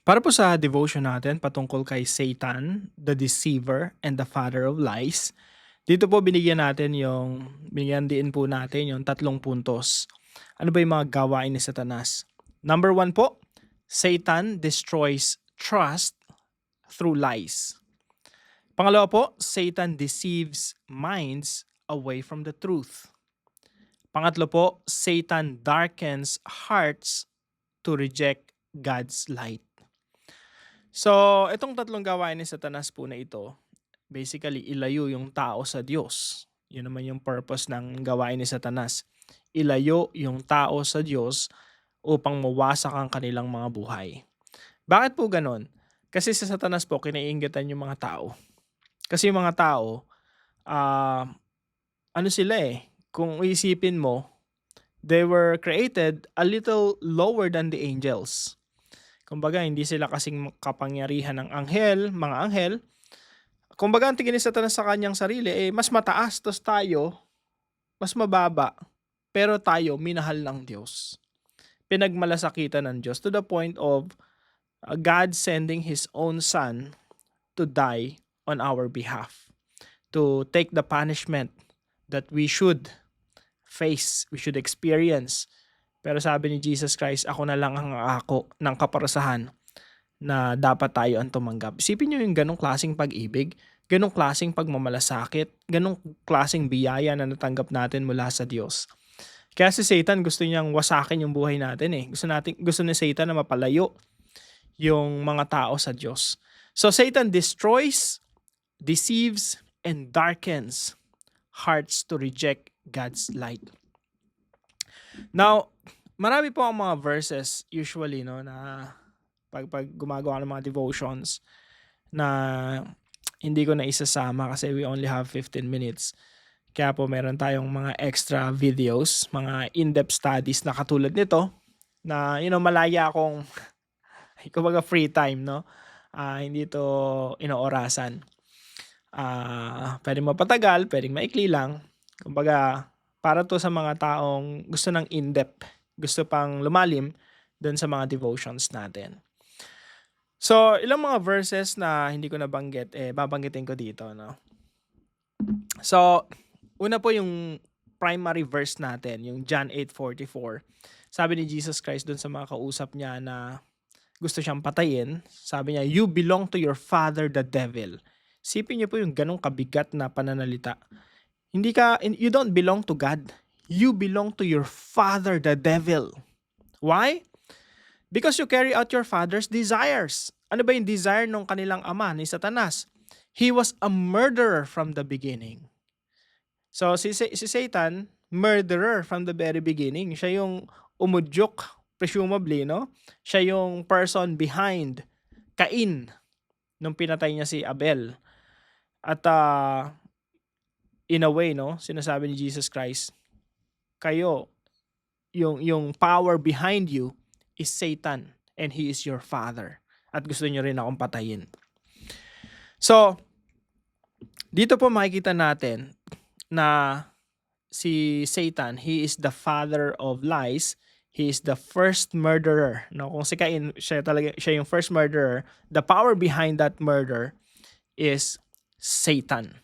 Para po sa devotion natin patungkol kay Satan, the deceiver and the father of lies, dito po binigyan din po natin yung tatlong puntos. Ano ba yung mga gawain ni Satanas? Number one po, Satan destroys trust through lies. Pangalawa po, Satan deceives minds away from the truth. Pangatlo po, Satan darkens hearts to reject God's light. So, itong tatlong gawain ni Satanas po na ito, basically ilayo yung tao sa Diyos. Yun naman yung purpose ng gawain ni Satanas. Ilayo yung tao sa Diyos upang mawasak ang kanilang mga buhay. Bakit po ganon? Kasi sa Satanas po, kinaiinggitan yung mga tao. Kasi yung mga tao, ah, ano sila kung iisipin mo, they were created a little lower than the angels. Kumbaga, hindi sila kasing kapangyarihan ng mga anghel. Kumbaga, ang tingin ni Satanas sa kanyang sarili, mas mataas, tos tayo, mas mababa. Pero tayo, minahal ng Diyos. Pinagmalasakitan ng Diyos to the point of God sending His own Son to die on our behalf. To take the punishment that we should face, we should experience. Pero sabi ni Jesus Christ, ako na lang ang ako ng kaparasahan na dapat tayo ang tumanggap. Isipin nyo yung ganong klaseng pag-ibig, ganong klaseng pagmamalasakit, ganong klaseng biyaya na natanggap natin mula sa Diyos. Kaya si Satan gusto niyang wasakin yung buhay natin Gusto ni Satan na mapalayo yung mga tao sa Diyos. So Satan destroys, deceives, and darkens hearts to reject God's light. Now, marami po ang mga verses usually na pag gumagawa ng mga devotions na hindi ko na isasama kasi we only have 15 minutes. Kaya po meron tayong mga extra videos, mga in-depth studies na katulad nito na malaya akong kumbaga free time, no? Hindi to inoorasan. Pwedeng mapatagal, pwedeng maikli lang. Kumbaga, para to sa mga taong gusto ng in-depth, gusto pang lumalim dun sa mga devotions natin. So, ilang mga verses na hindi ko nabanggit, babanggitin ko dito, no? So, una po yung primary verse natin, yung John 8:44. Sabi ni Jesus Christ dun sa mga kausap niya na gusto siyang patayin, sabi niya, "You belong to your father, the devil." Sipin niyo po yung ganong kabigat na pananalita. You don't belong to God. You belong to your father, the devil. Why? Because you carry out your father's desires. Ano ba yung desire ng kanilang ama ni Satanas? He was a murderer from the beginning. So si Satan, murderer from the very beginning. Siya yung umudyok, presumably, no? Siya yung person behind Cain nung pinatay niya si Abel. At in a way, no, sinasabi ni Jesus Christ, kayo, yung power behind you is Satan and he is your father. At gusto niyo rin akong patayin. So, dito po makikita natin na si Satan, he is the father of lies. He is the first murderer. No, kung si Cain, siya yung first murderer, the power behind that murder is Satan.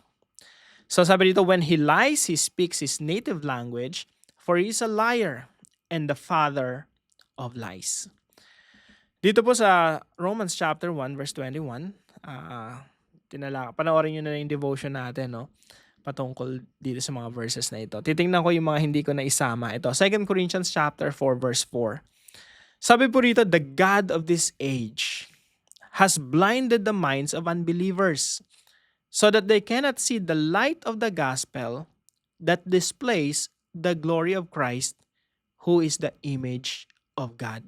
So sabi dito, when he lies, he speaks his native language, for he is a liar and the father of lies. Dito po sa Romans chapter 1 verse 21, panoorin nyo na yung devotion natin, no? Patungkol dito sa mga verses na ito. Titingnan ko yung mga hindi ko na isama. Ito, 2 Corinthians chapter 4 verse 4. Sabi po rito, the God of this age has blinded the minds of unbelievers so that they cannot see the light of the gospel that displays the glory of Christ, who is the image of God.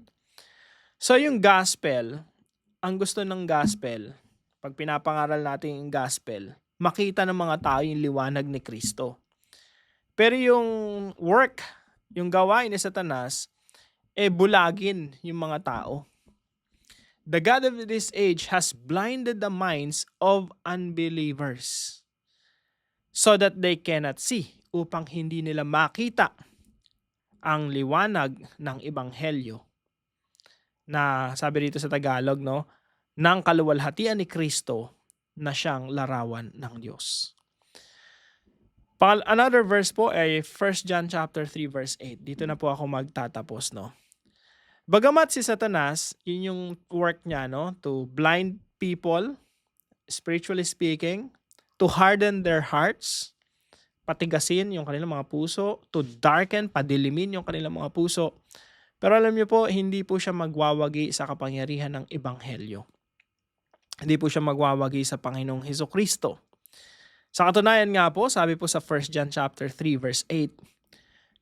So yung gospel, ang gusto ng gospel, pag pinapangaral natin yung gospel, makita ng mga tao yung liwanag ni Kristo. Pero yung work, yung gawain ni Satanas, bulagin yung mga tao. The God of this age has blinded the minds of unbelievers so that they cannot see, upang hindi nila makita ang liwanag ng ebanghelyo na sabi rito sa Tagalog, no, ng kaluwalhatian ni Kristo na siyang larawan ng Diyos. Another verse po ay 1 John chapter 3 verse 8. Dito na po ako magtatapos, no. Bagamat si Satanas, yun yung work niya, no, to blind people, spiritually speaking, to harden their hearts, patigasin yung kanilang mga puso, to darken, padilimin yung kanilang mga puso. Pero alam niyo po, hindi po siya magwawagi sa kapangyarihan ng Ebanghelyo. Hindi po siya magwawagi sa Panginoong Hesukristo. Sa katunayan nga po, sabi po sa 1 John chapter 3 verse 8,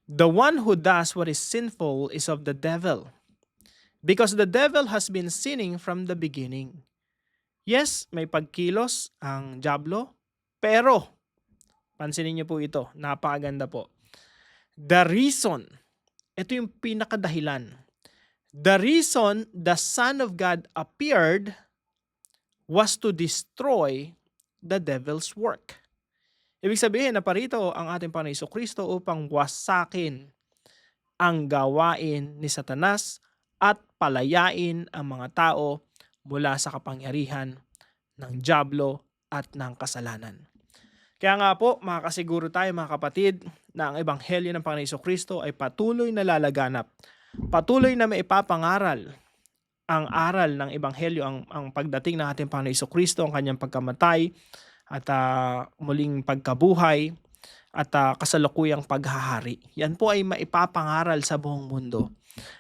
"The one who does what is sinful is of the devil, because the devil has been sinning from the beginning." Yes, may pagkilos ang dyablo, pero pansinin niyo po ito, napakaganda po. The reason, ito yung pinakadahilan. The reason the Son of God appeared was to destroy the devil's work. Ibig sabihin, naparito ang ating Panginoon Jesucristo upang wasakin ang gawain ni Satanas at palayain ang mga tao mula sa kapangyarihan ng dyablo at ng kasalanan. Kaya nga po, makakasiguro tayo mga kapatid na ang Ebanghelyo ng Panginoon Jesucristo ay patuloy na lalaganap. Patuloy na maipapangaral ang aral ng Ebanghelyo, ang pagdating ng ating Panginoon Jesucristo, ang kanyang pagkamatay at muling pagkabuhay at kasalukuyang paghahari. Yan po ay maipapangaral sa buong mundo.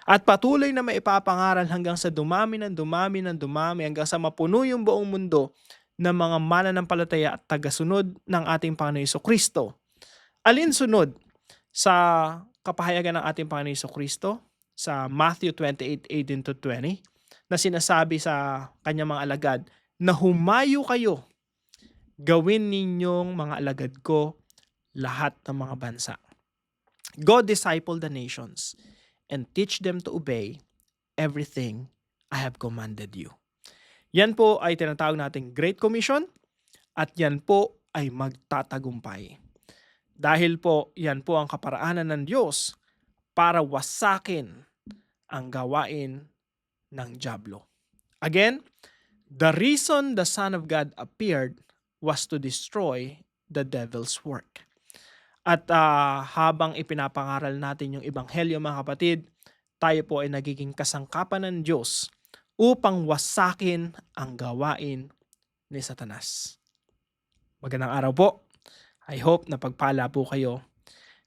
At patuloy na maipapangaral hanggang sa dumami hanggang sa mapuno yung buong mundo ng mga mananampalataya at tagasunod ng ating Panginoon Jesucristo. Alin sunod sa kapahayagan ng ating Panginoon Jesucristo sa Matthew 28:18-20 na sinasabi sa kanyang mga alagad na humayo kayo, gawin ninyong mga alagad ko lahat ng mga bansa. Go disciple the nations and teach them to obey everything I have commanded you. Yan po ay tinatawag nating Great Commission at yan po ay magtatagumpay. Dahil po yan po ang kaparaanan ng Diyos para wasakin ang gawain ng dyablo. Again, the reason the Son of God appeared was to destroy the devil's work. At habang ipinapangaral natin yung Ebanghelyo mga kapatid, tayo po ay nagiging kasangkapan ng Diyos upang wasakin ang gawain ni Satanas. Magandang araw po. I hope na pagpala po kayo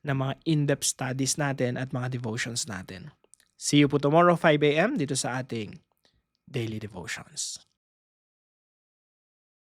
ng mga in-depth studies natin at mga devotions natin. See you po tomorrow 5 a.m. dito sa ating Daily Devotions.